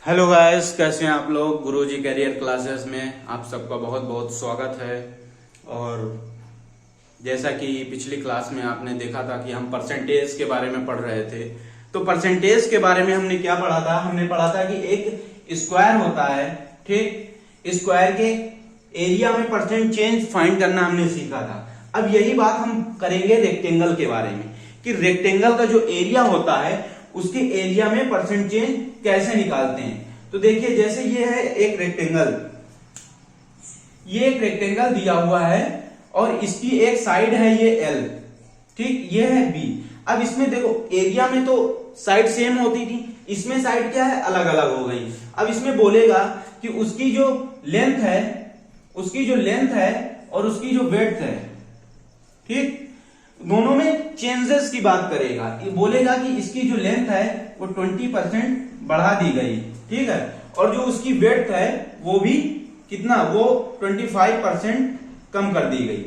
Hello guys, कैसे हैं आप लोग। गुरुजी कैरियर क्लासेस में आप सबका बहुत बहुत स्वागत है। और जैसा कि पिछली क्लास में आपने देखा था कि हम परसेंटेज के बारे में पढ़ रहे थे, तो परसेंटेज के बारे में हमने क्या पढ़ा था। हमने पढ़ा था कि एक स्क्वायर होता है, ठीक। स्क्वायर के एरिया में परसेंट चेंज फाइंड करना हमने सीखा था। अब यही बात हम करेंगे रेक्टेंगल के बारे में कि रेक्टेंगल का जो एरिया होता है उसके एरिया में परसेंट चेंज कैसे निकालते हैं। तो देखिए, जैसे ये है एक रेक्टेंगल, ये एक रेक्टेंगल दिया हुआ है और इसकी एक साइड है ये L, ठीक, ये है B। अब इसमें देखो एरिया में तो साइड सेम होती थी, इसमें साइड क्या है, अलग अलग हो गई। अब इसमें बोलेगा कि उसकी जो लेंथ है, उसकी जो लेंथ है और उसकी जो विड्थ है, ठीक, दोनों में चेंजेस की बात करेगा। ये बोलेगा कि इसकी जो लेंथ है वो 20% बढ़ा दी गई, ठीक है, और जो उसकी विड्थ है वो भी कितना, वो 25% कम कर दी गई,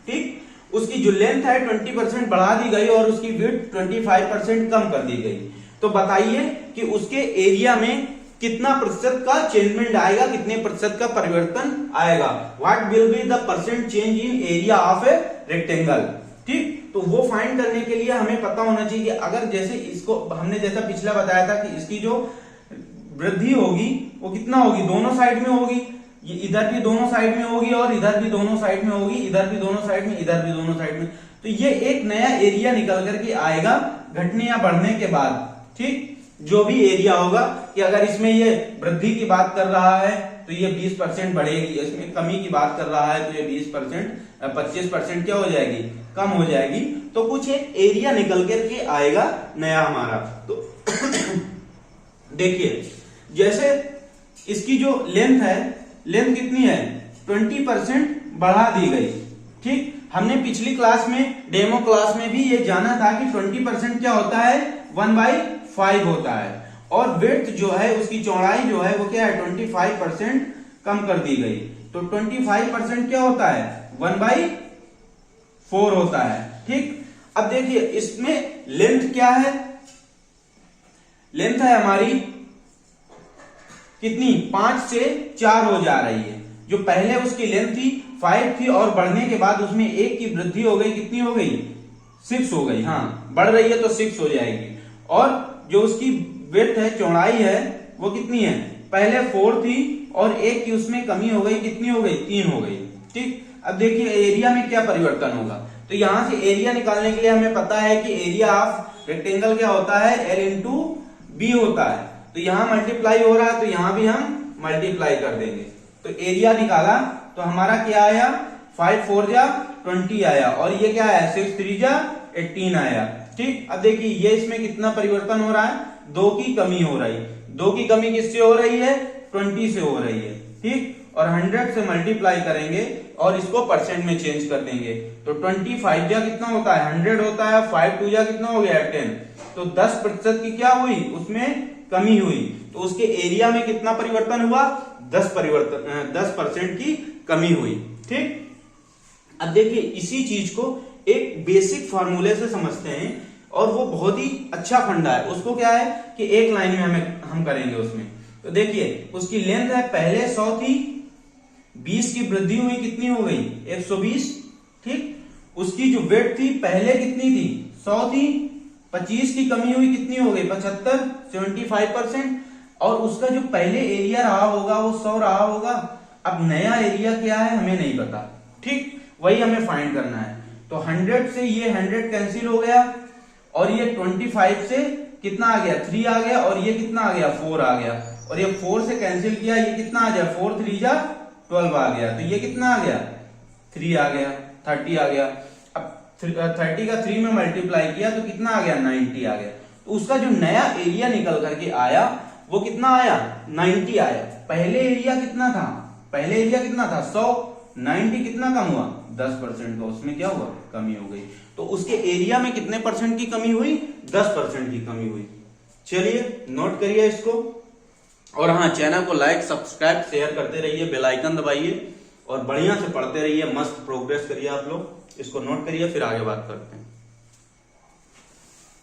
ठीक। उसकी जो लेंथ है 20% बढ़ा दी गई और उसकी विड्थ 25% कम कर दी गई। तो बताइए कि उसके एरिया में कितना प्रतिशत का चेंजमेंट आएगा, कितने प्रतिशत का परिवर्तन आएगा। What will be the percent change in area of a rectangle, ठीक। तो वो फाइंड करने के लिए हमें पता होना चाहिए कि अगर जैसे इसको हमने जैसा पिछला बताया था कि इसकी जो वृद्धि होगी वो कितना होगी, दोनों साइड में होगी। ये इधर भी दोनों साइड में होगी और इधर भी दोनों साइड में होगी, इधर भी दोनों साइड में, इधर भी दोनों साइड में। तो ये एक नया एरिया निकल करके आएगा घटने या बढ़ने के बाद, ठीक। जो भी एरिया होगा कि अगर इसमें ये वृद्धि की बात कर रहा है तो ये 20% बढ़ेगी, इसमें कमी की बात कर रहा है तो ये 20% 25% क्या हो जाएगी, कम हो जाएगी। तो कुछ एक एरिया निकल करके आएगा नया हमारा। तो देखिए, जैसे इसकी जो लेंथ है, लेंथ कितनी है, 20% बढ़ा दी गई, ठीक। हमने पिछली क्लास में, डेमो क्लास में भी ये जाना था कि 20% क्या होता है, 1/5 होता है। और विड्थ जो है, उसकी चौड़ाई जो है वो क्या है, 25% कम कर दी गई। तो 25% क्या होता है, 1/4 होता है, ठीक। अब देखिए इसमें लेंथ क्या है, लेंथ है हमारी कितनी, 5 से 4 हो जा रही है। जो पहले उसकी लेंथ थी 5 थी और बढ़ने के बाद उसमें 1 की वृद्धि हो गई, कितनी हो गई, 6 हो गई। हाँ, बढ़ रही है तो 6 हो जाएगी। और जो उसकी विड्थ है, चौड़ाई है, वो कितनी है, पहले 4 थी और 1 की उसमें कमी हो गई, कितनी हो गई, 3 हो गई, ठीक। अब देखिए एरिया में क्या परिवर्तन होगा। तो यहां से एरिया निकालने के लिए हमें पता है कि एरिया ऑफ रेक्टेंगल क्या होता है, L इंटू बी होता है। तो यहां मल्टीप्लाई हो रहा है तो यहां भी हम मल्टीप्लाई कर देंगे। तो एरिया निकाला तो हमारा क्या आया, 5 4 जा 20 आया और ये क्या है, 6 3 जा 18 आया, ठीक। अब देखिए ये इसमें कितना परिवर्तन हो रहा है, 2 की कमी हो रही। 2 की कमी किससे हो रही है, 20 से हो रही है, ठीक। और 100 से मल्टीप्लाई करेंगे और इसको परसेंट में चेंज कर देंगे। तो 25 जा कितना होता है, 100 होता है, 5 2 जा कितना हो गया, 10। तो 10% की क्या हुई, उसमें कमी हुई। तो उसके एरिया में कितना परिवर्तन हुआ, 10% की कमी हुई, ठीक। अब देखिए इसी चीज को एक बेसिक फार्मूले से समझते हैं और वो बहुत ही अच्छा फंडा है। उसको क्या है कि एक लाइन में हम करेंगे उसमें। तो देखिए उसकी लेंथ है, पहले 100 थी, 20 की वृद्धि हुई, कितनी हो गई, 120, ठीक। उसकी जो विड्थ थी पहले कितनी थी, 100 थी, 25 की कमी हुई, कितनी हो गई, 75, 75%। और उसका जो पहले एरिया रहा होगा वो 100 रहा होगा। अब नया एरिया क्या है हमें नहीं पता, ठीक, वही हमें फाइंड करना है। तो 100 से ये 100 कैंसिल हो गया और ये 25 से कितना आ गया, 3 आ गया और ये कितना आ गया, 4 आ गया। और ये 4 से कैंसिल किया, ये कितना आ गया, 4 3 जा 12 आ गया। तो ये कितना आ गया, 3 आ गया, 30 आ गया। अब 30 का 3 में मल्टीप्लाई किया तो कितना आ गया, 90 आ गया। तो उसका जो नया एरिया निकल करके आया वो कितना आया, 90 आया। पहले एरिया कितना था, पहले एरिया कितना था, 100, 90 कितना कम हुआ, 10% का उसमें क्या हुआ, कमी हो गई। तो उसके एरिया में कितने परसेंट की कमी हुई, 10% की कमी हुई। चलिए नोट करिए इसको। और हाँ, चैनल को लाइक सब्सक्राइब शेयर करते रहिए, बेल आइकन दबाइए और बढ़िया से पढ़ते रहिए, मस्त प्रोग्रेस करिए आप लोग। इसको नोट करिए, फिर आगे बात करते हैं।